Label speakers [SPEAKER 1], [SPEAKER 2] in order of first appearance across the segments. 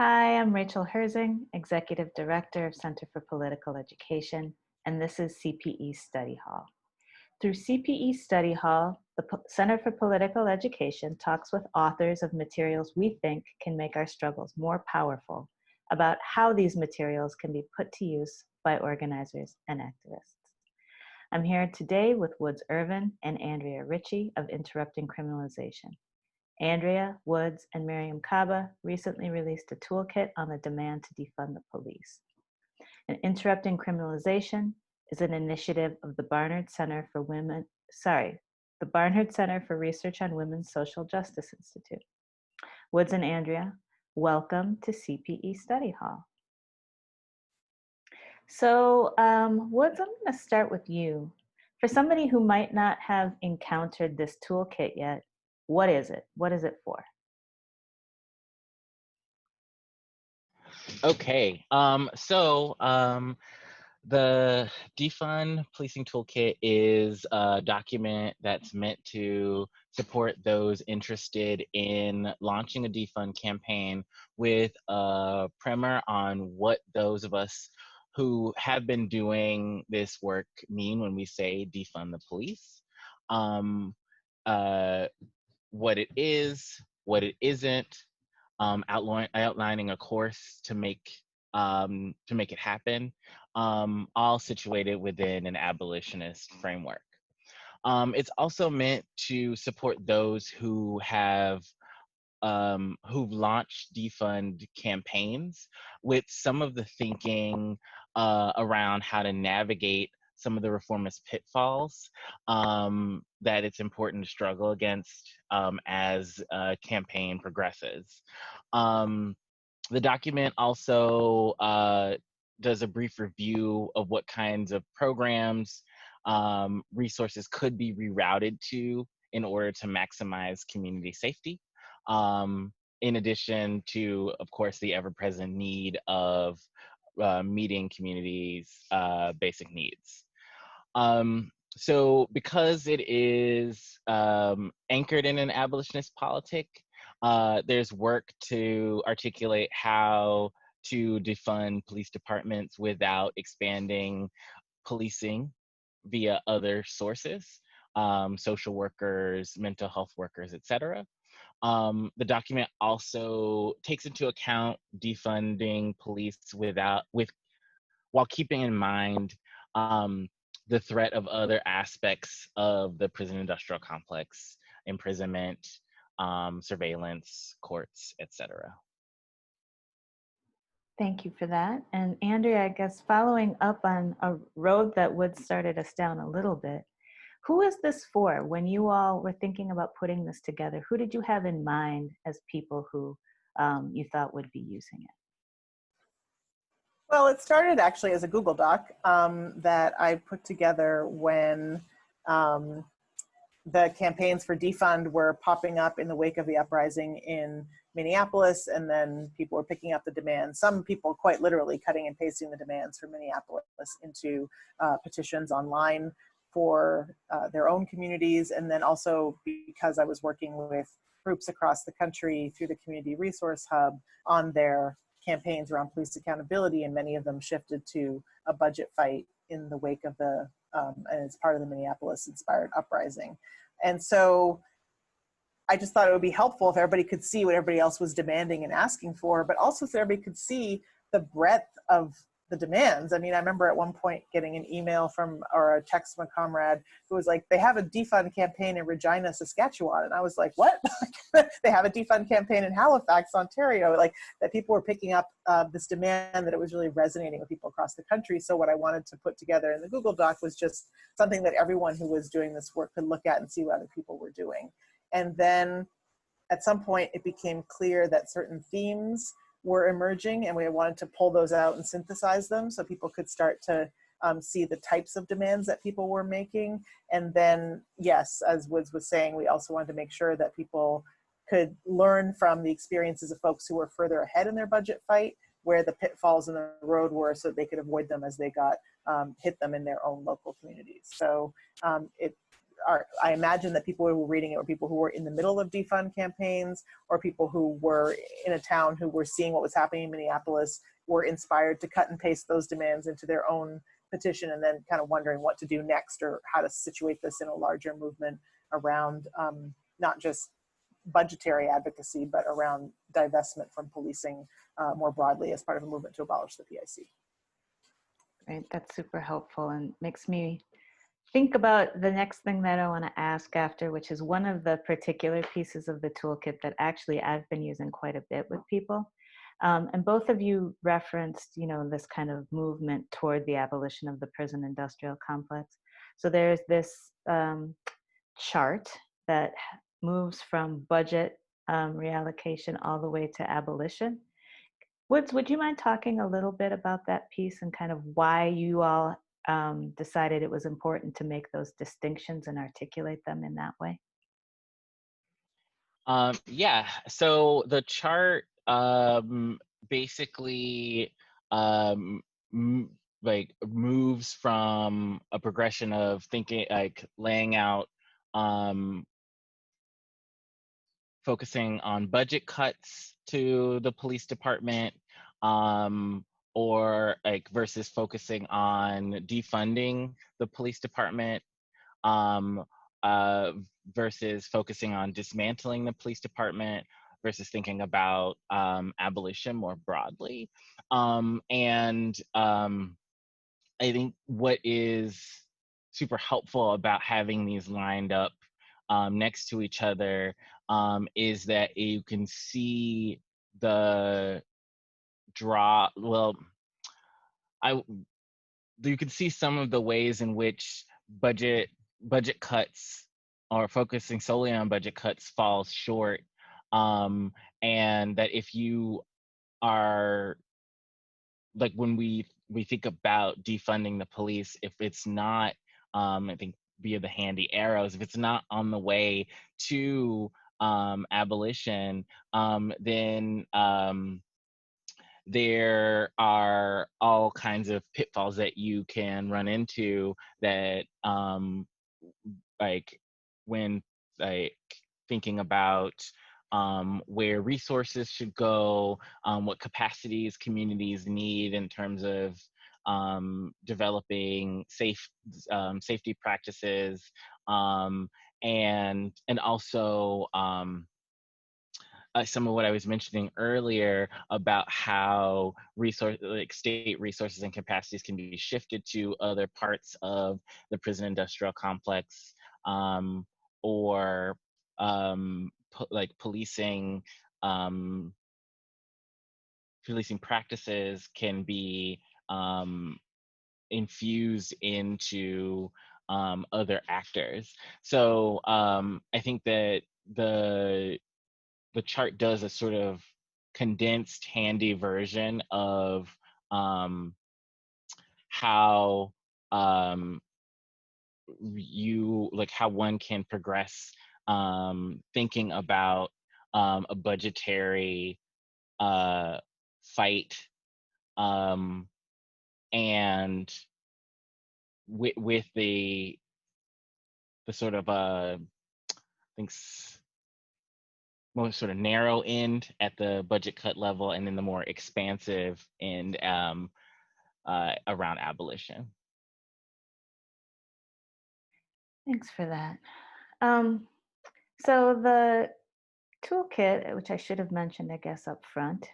[SPEAKER 1] Hi, I'm Rachel Herzing, Executive Director of Center for Political Education, and this is CPE Study Hall. Through CPE Study Hall, the Center for Political Education talks with authors of materials we think can make our struggles more powerful about how these materials can be put to use by organizers and activists. I'm here today with Woods Ervin and Andrea Ritchie of Interrupting Criminalization. Andrea, Woods, and Miriam Kaba recently released a toolkit on the demand to defund the police. And Interrupting Criminalization is an initiative of the Barnard Center for Research on Women's Social Justice Institute. Woods and Andrea, welcome to CPE Study Hall. So, Woods, I'm going to start with you. For somebody who might not have encountered this toolkit yet, what is it? What is it for?
[SPEAKER 2] Okay, the Defund Policing Toolkit is a document that's meant to support those interested in launching a defund campaign with a primer on what those of us who have been doing this work mean when we say defund the police, what it is, what it isn't, outlining a course to make it happen, all situated within an abolitionist framework. It's also meant to support those who have who've launched defund campaigns with some of the thinking around how to navigate some of the reformist pitfalls that it's important to struggle against as a campaign progresses. The document also does a brief review of what kinds of programs resources could be rerouted to in order to maximize community safety. In addition to, of course, the ever-present need of meeting communities' basic needs. So because it is anchored in an abolitionist politic, there's work to articulate how to defund police departments without expanding policing via other sources, social workers, mental health workers, etc. The document also takes into account defunding police while keeping in mind the threat of other aspects of the prison industrial complex, imprisonment, surveillance, courts, etc.
[SPEAKER 1] Thank you for that. And Andrea, I guess following up on a road that Wood started us down a little bit, who is this for? When you all were thinking about putting this together, who did you have in mind as people who you thought would be using it?
[SPEAKER 3] Well, it started actually as a Google Doc that I put together when the campaigns for defund were popping up in the wake of the uprising in Minneapolis, and then people were picking up the demands. Some people quite literally cutting and pasting the demands from Minneapolis into petitions online for their own communities. And then also because I was working with groups across the country through the Community Resource Hub on their campaigns around police accountability, and many of them shifted to a budget fight in the wake of the, and it's part of the Minneapolis-inspired uprising. And so I just thought it would be helpful if everybody could see what everybody else was demanding and asking for, but also so everybody could see the breadth of the demands. I mean, I remember at one point getting an email from, or a text from a comrade who was like, they have a defund campaign in Regina, Saskatchewan. And I was like, what? They have a defund campaign in Halifax, Ontario. Like, that people were picking up this demand, that it was really resonating with people across the country. So what I wanted to put together in the Google Doc was just something that everyone who was doing this work could look at and see what other people were doing. And then at some point it became clear that certain themes were emerging, and we wanted to pull those out and synthesize them so people could start to see the types of demands that people were making. And then, yes, as Woods was saying, we also wanted to make sure that people could learn from the experiences of folks who were further ahead in their budget fight, where the pitfalls in the road were, so they could avoid them as they got hit them in their own local communities. So I imagine that people who were reading it were people who were in the middle of defund campaigns, or people who were in a town who were seeing what was happening in Minneapolis, were inspired to cut and paste those demands into their own petition, and then kind of wondering what to do next, or how to situate this in a larger movement around not just budgetary advocacy, but around divestment from policing more broadly as part of a movement to abolish the PIC.
[SPEAKER 1] Right, that's super helpful and makes me think about the next thing that I want to ask after, which is one of the particular pieces of the toolkit that actually I've been using quite a bit with people. And both of you referenced, this kind of movement toward the abolition of the prison industrial complex. So there's this chart that moves from budget reallocation all the way to abolition. Woods, would you mind talking a little bit about that piece and kind of why you all decided it was important to make those distinctions and articulate them in that way?
[SPEAKER 2] Yeah, so the chart basically moves from a progression of thinking, like laying out, focusing on budget cuts to the police department, or like versus focusing on defunding the police department, versus focusing on dismantling the police department, versus thinking about abolition more broadly. I think what is super helpful about having these lined up next to each other is that you can see the you can see some of the ways in which budget cuts, or focusing solely on budget cuts, falls short, and that if you are, like, when we think about defunding the police, if it's not, I think via the handy arrows, if it's not on the way to abolition, then there are all kinds of pitfalls that you can run into that, like when thinking about where resources should go, what capacities communities need in terms of developing safety practices, and also some of what I was mentioning earlier about how state resources and capacities can be shifted to other parts of the prison industrial complex, or like policing practices can be infused into other actors. So I think that the chart does a sort of condensed, handy version of how how one can progress thinking about a budgetary fight, and with the sort of I think more sort of narrow end at the budget cut level, and then the more expansive end around abolition.
[SPEAKER 1] Thanks for that. So the toolkit, which I should have mentioned, I guess, up front,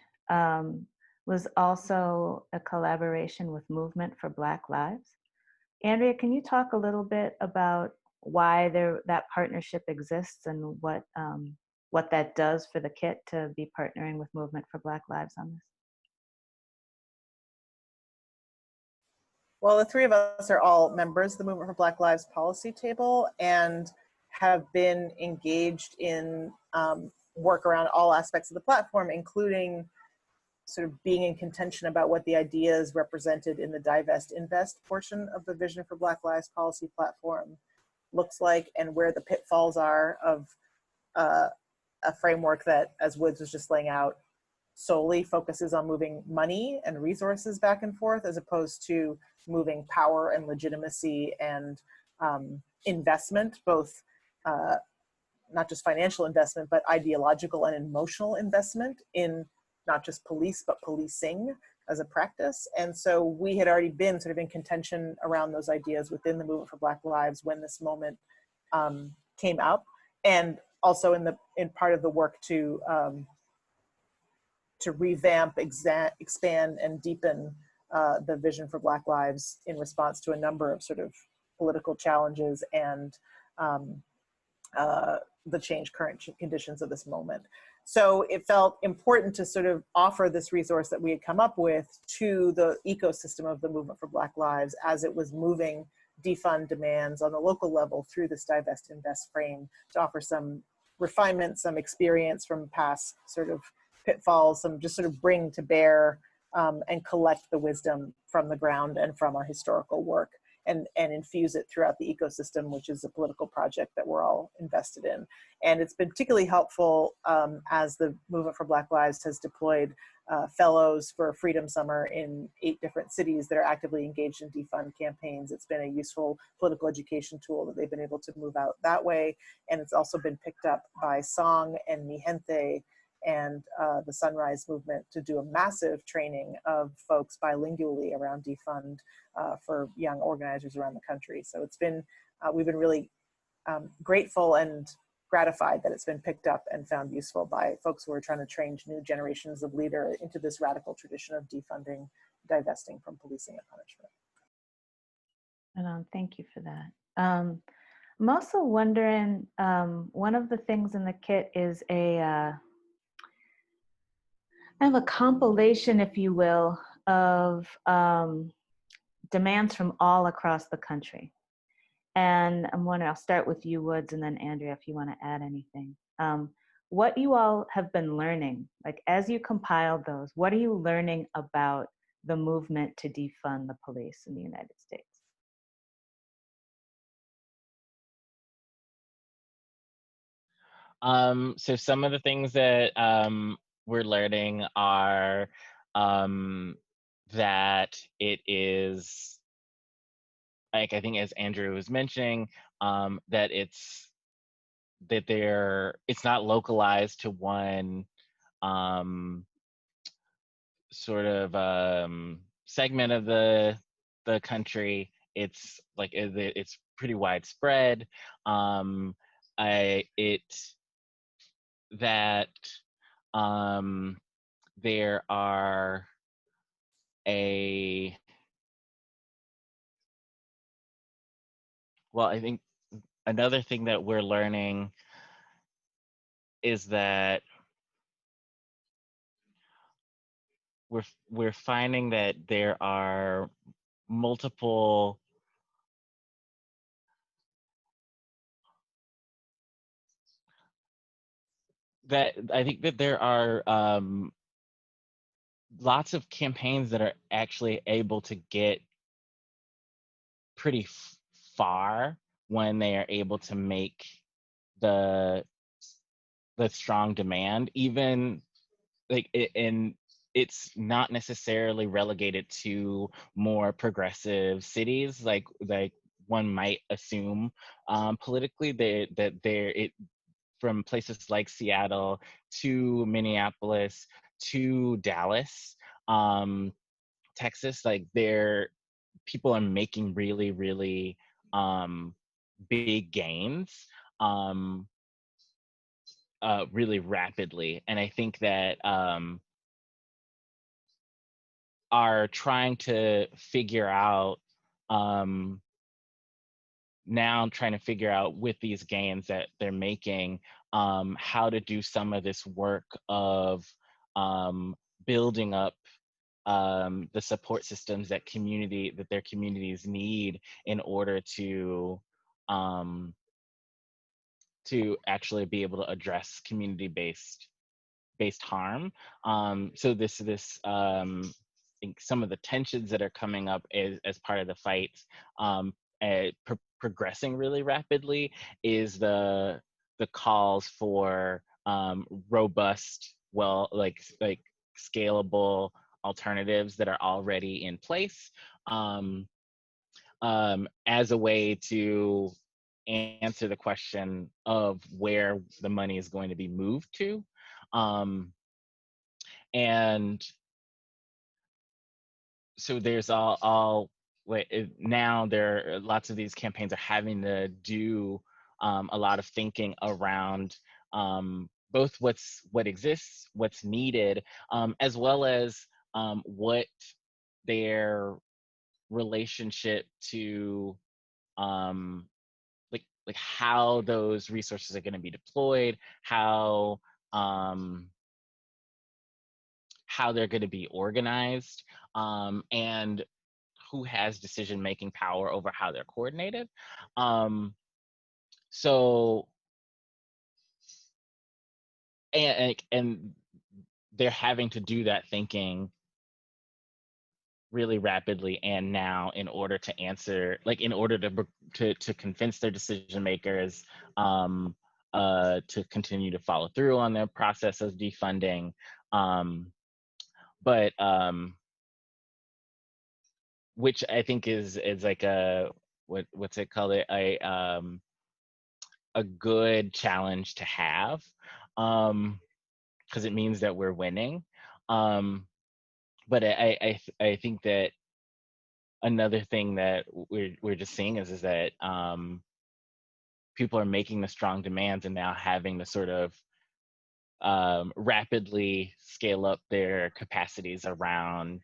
[SPEAKER 1] was also a collaboration with Movement for Black Lives. Andrea, can you talk a little bit about why that partnership exists and what that does for the kit to be partnering with Movement for Black Lives on this?
[SPEAKER 3] Well, the three of us are all members of the Movement for Black Lives policy table and have been engaged in work around all aspects of the platform, including sort of being in contention about what the ideas represented in the divest invest portion of the Vision for Black Lives policy platform looks like, and where the pitfalls are of a framework that, as Woods was just laying out, solely focuses on moving money and resources back and forth, as opposed to moving power and legitimacy and investment, both not just financial investment, but ideological and emotional investment in not just police, but policing as a practice. And so we had already been sort of in contention around those ideas within the Movement for Black Lives when this moment came up, and also in part of the work to revamp, expand, and deepen the vision for Black lives in response to a number of sort of political challenges and the current conditions of this moment. So it felt important to sort of offer this resource that we had come up with to the ecosystem of the Movement for Black Lives as it was moving defund demands on the local level through this divest invest frame, to offer some refinement, some experience from past sort of pitfalls, some just sort of bring to bear and collect the wisdom from the ground and from our historical work, and infuse it throughout the ecosystem, which is a political project that we're all invested in. And it's been particularly helpful as the Movement for Black Lives has deployed fellows for Freedom Summer in 8 different cities that are actively engaged in defund campaigns. It's been a useful political education tool that they've been able to move out that way. And it's also been picked up by Song and Mi Gente and the Sunrise Movement to do a massive training of folks bilingually around defund for young organizers around the country. So it's been, we've been really grateful and gratified that it's been picked up and found useful by folks who are trying to train new generations of leader into this radical tradition of defunding, divesting from policing and punishment.
[SPEAKER 1] And thank you for that. I'm also wondering, one of the things in the kit is a kind of a compilation, if you will, of demands from all across the country. And I'll start with you, Woods, and then Andrea, if you want to add anything. What you all have been learning, like as you compiled those, what are you learning about the movement to defund the police in the United States?
[SPEAKER 2] So some of the things that we're learning are that it is, like, I think as Andrew was mentioning, that it's not localized to one sort of segment of the country. It's like it's pretty widespread. There are I think another thing that we're learning is that we're finding that there are multiple there are lots of campaigns that are actually able to get pretty far when they are able to make the strong demand, even and it's not necessarily relegated to more progressive cities like one might assume politically. From places like Seattle to Minneapolis to Dallas, Texas, like people are making really, really big gains really rapidly. And I think that are trying to figure out with these gains that they're making, how to do some of this work of building up the support systems that their communities need in order to actually be able to address community-based harm. So this I think some of the tensions that are coming up as part of the fight, progressing really rapidly, is the calls for robust, scalable alternatives that are already in place. as a way to answer the question of where the money is going to be moved to. And so there's now there are lots of these campaigns are having to do a lot of thinking around both what exists, what's needed, as well as what their relationship to like how those resources are going to be deployed, how they're going to be organized, and who has decision-making power over how they're coordinated. So, and they're having to do that thinking really rapidly and now in order to answer, like in order to convince their decision makers to continue to follow through on their process of defunding. But which I think is like what's it called, a good challenge to have, because it means that we're winning. But I think that another thing that we're just seeing is that people are making the strong demands and now having to sort of rapidly scale up their capacities around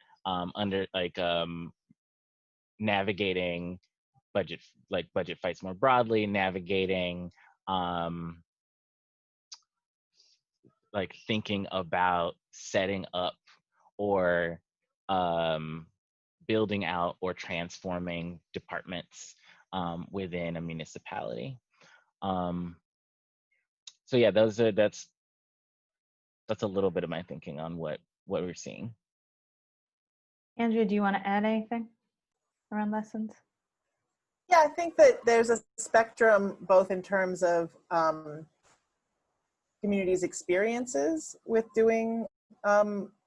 [SPEAKER 2] navigating budget fights more broadly, navigating like thinking about setting up or building out or transforming departments within a municipality. So yeah, that's a little bit of my thinking on what we're seeing.
[SPEAKER 1] Andrea, do you want to add anything around lessons?
[SPEAKER 3] Yeah, I think that there's a spectrum both in terms of communities' experiences with doing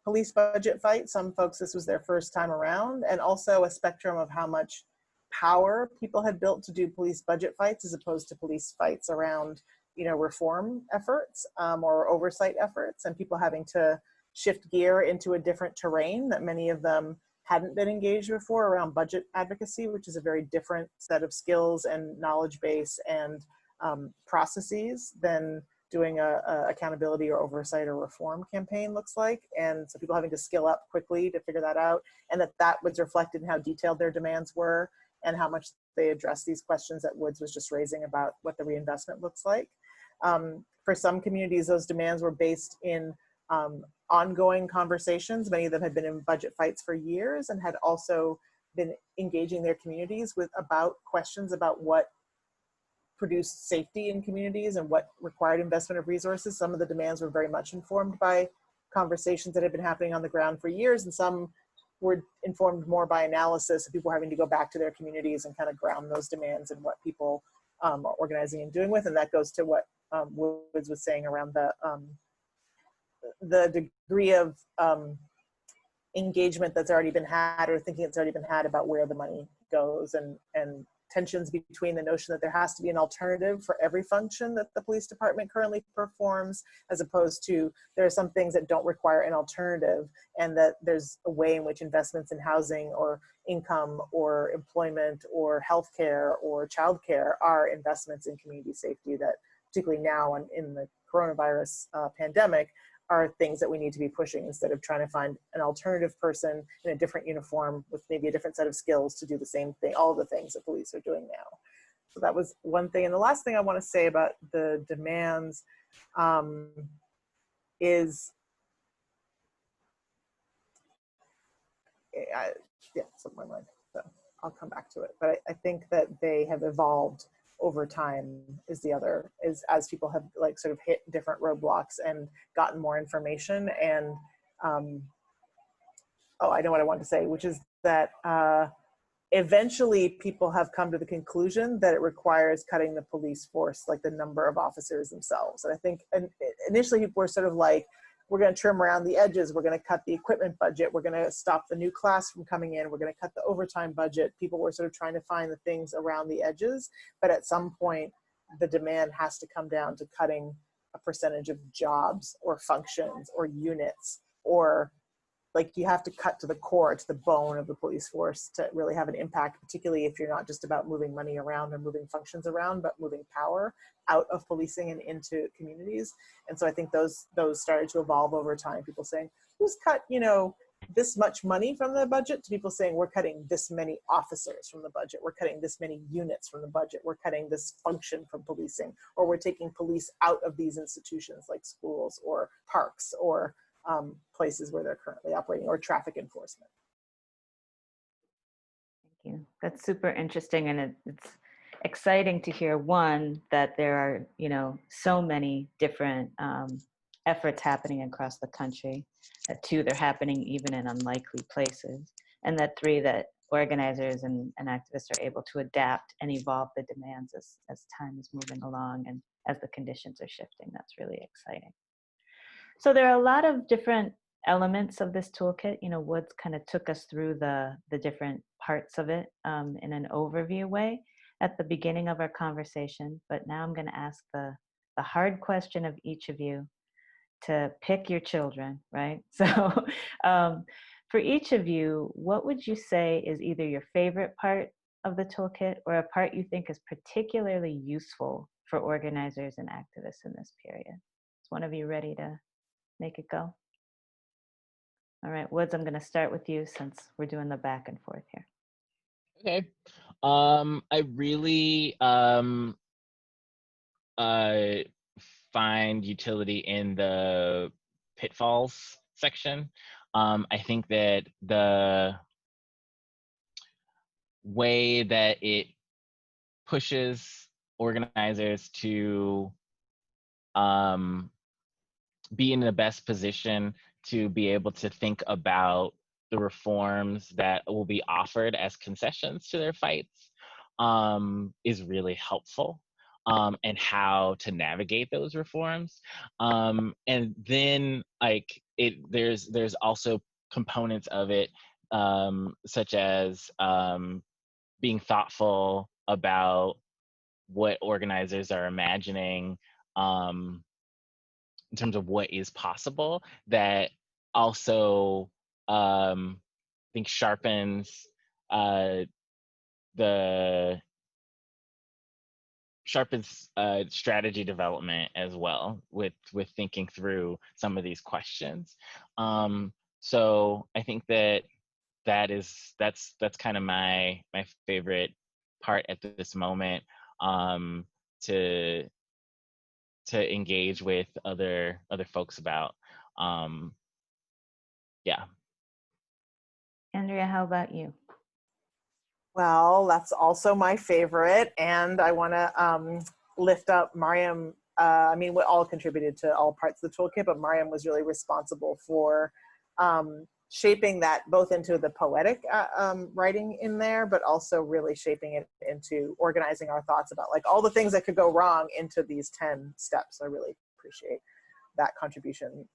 [SPEAKER 3] police budget fights. Some folks, this was their first time around, and also a spectrum of how much power people had built to do police budget fights as opposed to police fights around, reform efforts or oversight efforts, and people having to shift gear into a different terrain that many of them hadn't been engaged before around budget advocacy, which is a very different set of skills and knowledge base and processes than doing a accountability or oversight or reform campaign looks like. And so people having to skill up quickly to figure that out, and that was reflected in how detailed their demands were and how much they addressed these questions that Woods was just raising about what the reinvestment looks like. For some communities, those demands were based in ongoing conversations. Many of them had been in budget fights for years and had also been engaging their communities about questions about what produced safety in communities and what required investment of resources. Some of the demands were very much informed by conversations that had been happening on the ground for years, and some were informed more by analysis of people having to go back to their communities and kind of ground those demands and what people are organizing and doing with. And that goes to what Woods was saying around the degree of engagement that's already been had, or thinking that's already been had about where the money goes, and tensions between the notion that there has to be an alternative for every function that the police department currently performs, as opposed to there are some things that don't require an alternative, and that there's a way in which investments in housing or income or employment or healthcare or childcare are investments in community safety that, particularly now in the coronavirus pandemic, are things that we need to be pushing, instead of trying to find an alternative person in a different uniform with maybe a different set of skills to do the same thing, all the things that police are doing now. So that was one thing. And the last thing I want to say about the demands is, it's on my mind, so I'll come back to it. But I think that they have evolved over time is as people have sort of hit different roadblocks and gotten more information. And I know what I want to say, which is that eventually people have come to the conclusion that it requires cutting the police force, like the number of officers themselves. And I think initially people were sort of like, we're going to trim around the edges. We're going to cut the equipment budget. We're going to stop the new class from coming in. We're going to cut the overtime budget. People were sort of trying to find the things around the edges. But at some point, the demand has to come down to cutting a percentage of jobs or functions or units, or like you have to cut to the core, to the bone of the police force to really have an impact, particularly if you're not just about moving money around or moving functions around, but moving power out of policing and into communities. And so I think those started to evolve over time. People saying, who's cut, you know, this much money from the budget, to people saying we're cutting this many officers from the budget, we're cutting this many units from the budget, we're cutting this function from policing, or we're taking police out of these institutions like schools or parks or places where they're currently operating, or traffic enforcement.
[SPEAKER 1] Thank you. That's super interesting, and it's exciting to hear, one, that there are, you know, so many different efforts happening across the country, that two, they're happening even in unlikely places, and that three, that organizers and activists are able to adapt and evolve the demands as time is moving along and as the conditions are shifting. That's really exciting. So there are a lot of different elements of this toolkit. You know, Woods kind of took us through the different parts of it in an overview way at the beginning of our conversation. But now I'm going to ask the hard question of each of you to pick your children, right? So for each of you, what would you say is either your favorite part of the toolkit or a part you think is particularly useful for organizers and activists in this period? Is one of you ready to make it go? All right, Woods, I'm going to start with you since we're doing the back and forth here.
[SPEAKER 2] Okay. I really find utility in the pitfalls section. I think that the way that it pushes organizers to be in the best position to be able to think about the reforms that will be offered as concessions to their fights is really helpful, and how to navigate those reforms. And then like there's also components of it, such as being thoughtful about what organizers are imagining in terms of what is possible, that also I think sharpens strategy development as well, with thinking through some of these questions. So I think that's kind of my favorite part at this moment, to engage with other folks about. Yeah.
[SPEAKER 1] Andrea, how about you?
[SPEAKER 3] Well, that's also my favorite, and I want to lift up Mariam. I mean, we all contributed to all parts of the toolkit, but Mariam was really responsible for shaping that both into the poetic writing in there, but also really shaping it into organizing our thoughts about like all the things that could go wrong into these 10 steps. I really appreciate that contribution,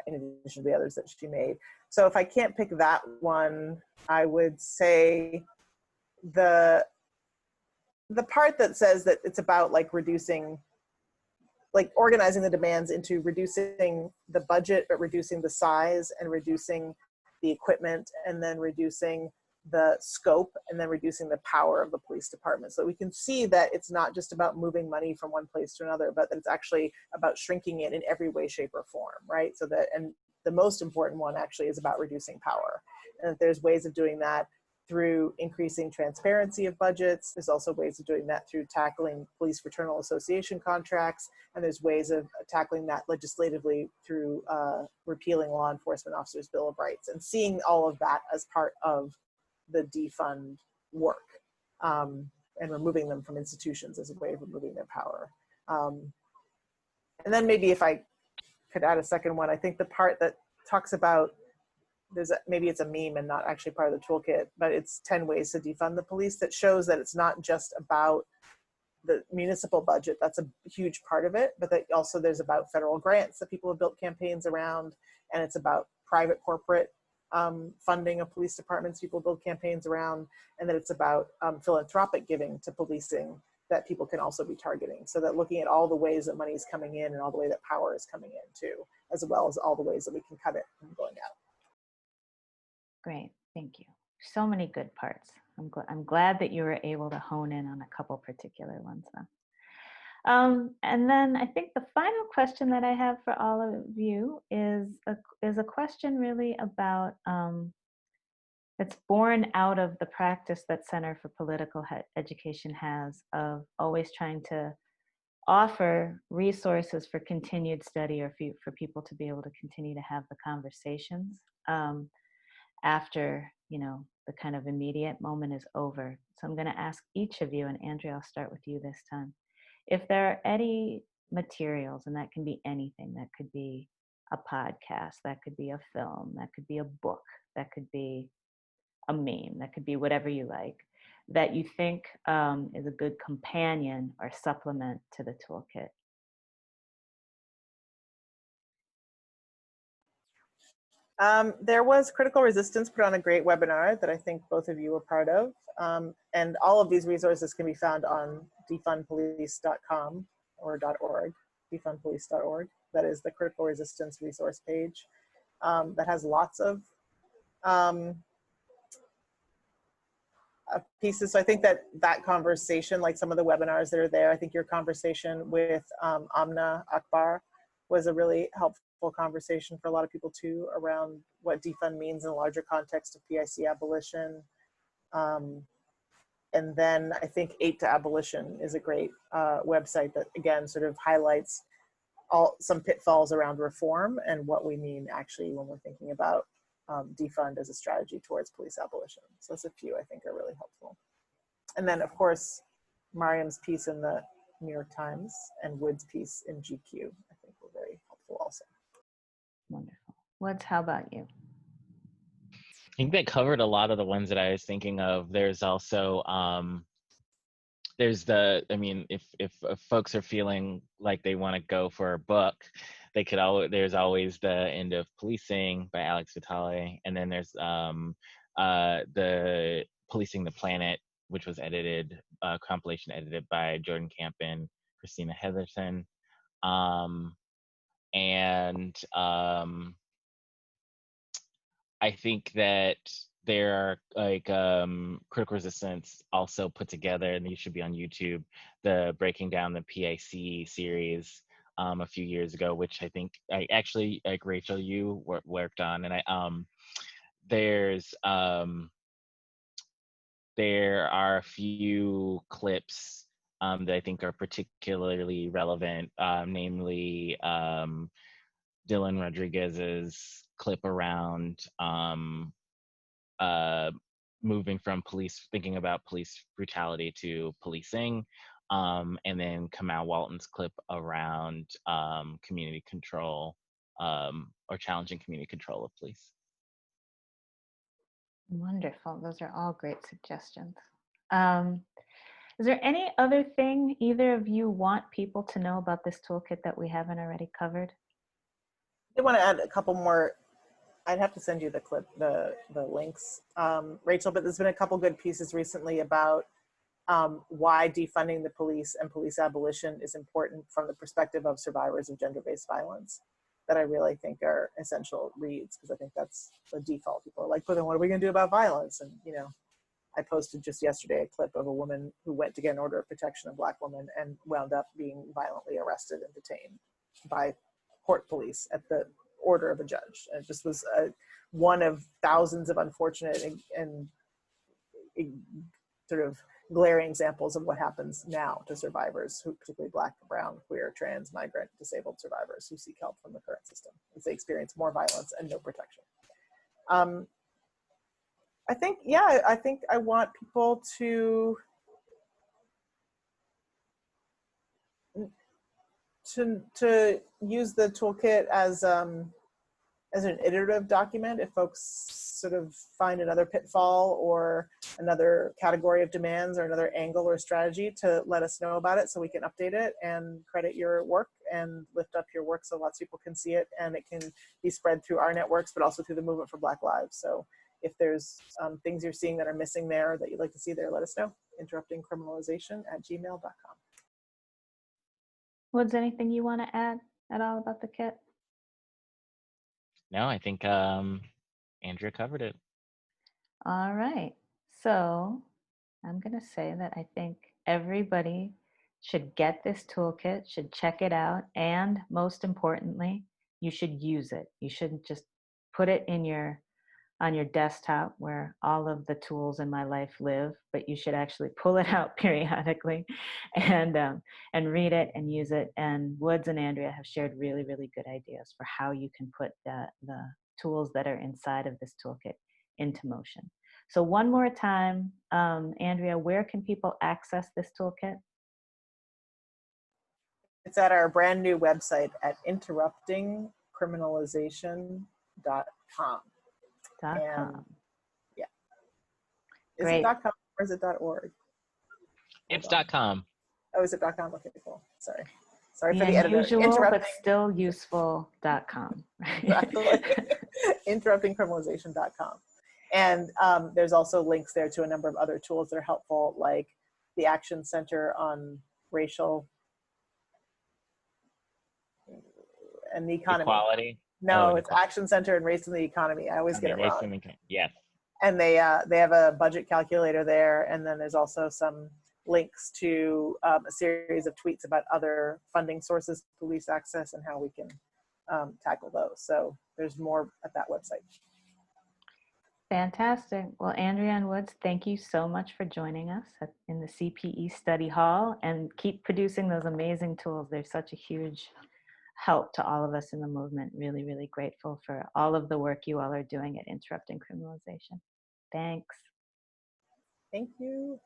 [SPEAKER 3] in addition to the others that she made. So if I can't pick that one, I would say the part that says that it's about like reducing, like organizing the demands into reducing the budget, but reducing the size and reducing the equipment, and then reducing the scope, and then reducing the power of the police department. So we can see that it's not just about moving money from one place to another, but that it's actually about shrinking it in every way, shape, or form, right? So that, and the most important one actually is about reducing power. And there's ways of doing that through increasing transparency of budgets. There's also ways of doing that through tackling police fraternal association contracts. And there's ways of tackling that legislatively through repealing law enforcement officers' Bill of Rights, and seeing all of that as part of the defund work, and removing them from institutions as a way of removing their power. And then maybe if I could add a second one, I think the part that talks about, maybe it's a meme and not actually part of the toolkit, but it's 10 ways to defund the police, that shows that it's not just about the municipal budget. That's a huge part of it, but that also there's about federal grants that people have built campaigns around, and it's about private corporate funding of police departments people build campaigns around, and that it's about philanthropic giving to policing that people can also be targeting. So that looking at all the ways that money is coming in and all the way that power is coming in too, as well as all the ways that we can cut it from going out.
[SPEAKER 1] Great, thank you. So many good parts. I'm glad that you were able to hone in on a couple particular ones though. And then I think the final question that I have for all of you is a question really about, it's born out of the practice that Center for Political Education has of always trying to offer resources for continued study or for people to be able to continue to have the conversations after, the kind of immediate moment is over. So I'm going to ask each of you, and Andrea, I'll start with you this time. If there are any materials, and that can be anything, that could be a podcast, that could be a film, that could be a book, that could be a meme, that could be whatever you like, that you think is a good companion or supplement to the toolkit.
[SPEAKER 3] There was Critical Resistance put on a great webinar that I think both of you were part of. And all of these resources can be found on defundpolice.com or .org, defundpolice.org. That is the Critical Resistance resource page that has lots of pieces. So I think that conversation, like some of the webinars that are there, I think your conversation with Amna Akbar was a really helpful conversation for a lot of people too, around what defund means in the larger context of PIC abolition. And then I think 8 to Abolition is a great website that again sort of highlights some pitfalls around reform and what we mean actually when we're thinking about defund as a strategy towards police abolition. So that's a few I think are really helpful. And then of course, Mariam's piece in the New York Times and Wood's piece in GQ, I think were very helpful also.
[SPEAKER 1] Wonderful. Woods, how about you?
[SPEAKER 2] I think that covered a lot of the ones that I was thinking of. There's also, if folks are feeling like they want to go for a book, they could there's always The End of Policing by Alex Vitale. And then there's the Policing the Planet, which was compilation edited by Jordan Camp and Christina Heatherton. I think that there are Critical Resistance also put together, and these should be on YouTube, the Breaking Down the PIC series a few years ago, which I think like Rachel, you worked on. And there are a few clips that I think are particularly relevant, namely Dylan Rodriguez's clip around moving from thinking about police brutality to policing, and then Kamau Walton's clip around community control or challenging community control of police.
[SPEAKER 1] Wonderful. Those are all great suggestions. Is there any other thing either of you want people to know about this toolkit that we haven't already covered?
[SPEAKER 3] I want to add a couple more. I'd have to send you the clip, the links, Rachel, but there's been a couple good pieces recently about why defunding the police and police abolition is important from the perspective of survivors of gender-based violence that I really think are essential reads, because I think that's the default. People are like, but then what are we going to do about violence? And, I posted just yesterday a clip of a woman who went to get an order of protection of Black women and wound up being violently arrested and detained by court police at the order of a judge. And it just was one of thousands of unfortunate and sort of glaring examples of what happens now to survivors, who particularly Black, brown, queer, trans, migrant, disabled survivors who seek help from the current system as they experience more violence and no protection. I think I want people to use the toolkit as as an iterative document if folks sort of find another pitfall or another category of demands or another angle or strategy, to let us know about it so we can update it and credit your work and lift up your work so lots of people can see it, and it can be spread through our networks but also through the Movement for Black Lives. So if there's things you're seeing that are missing there that you'd like to see there, let us know. interruptingcriminalization@gmail.com.
[SPEAKER 1] Was there anything you want to add at all about the kit?
[SPEAKER 2] No, I think Andrea covered it.
[SPEAKER 1] All right. So I'm going to say that I think everybody should get this toolkit, should check it out, and most importantly, you should use it. You shouldn't just put it in on your desktop where all of the tools in my life live, but you should actually pull it out periodically and read it and use it. And Woods and Andrea have shared really, really good ideas for how you can put the tools that are inside of this toolkit into motion. So one more time, Andrea, where can people access this toolkit?
[SPEAKER 3] It's at our brand new website at interruptingcriminalization.com.
[SPEAKER 1] .com.
[SPEAKER 3] Yeah. Is
[SPEAKER 1] Great.
[SPEAKER 3] it .com or is it .org?
[SPEAKER 2] It's .com.
[SPEAKER 3] Oh, is it .com? Okay, cool. Sorry
[SPEAKER 1] The
[SPEAKER 3] for the editor.
[SPEAKER 1] unusual but still useful.com.
[SPEAKER 3] interruptingcriminalization.com. And there's also links there to a number of other tools that are helpful, like the Action Center on Racial and the Economy.
[SPEAKER 2] Equality.
[SPEAKER 3] No, it's Action Center and Race in the Economy. I always get it wrong.
[SPEAKER 2] Yes.
[SPEAKER 3] And they have a budget calculator there, and then there's also some links to a series of tweets about other funding sources, police access, and how we can tackle those. So there's more at that website.
[SPEAKER 1] Fantastic. Well, Andrea and Woods, thank you so much for joining us in the CPE Study Hall, and keep producing those amazing tools. They're such a huge help to all of us in the movement. Really, really grateful for all of the work you all are doing at Interrupting Criminalization. Thanks.
[SPEAKER 3] Thank you.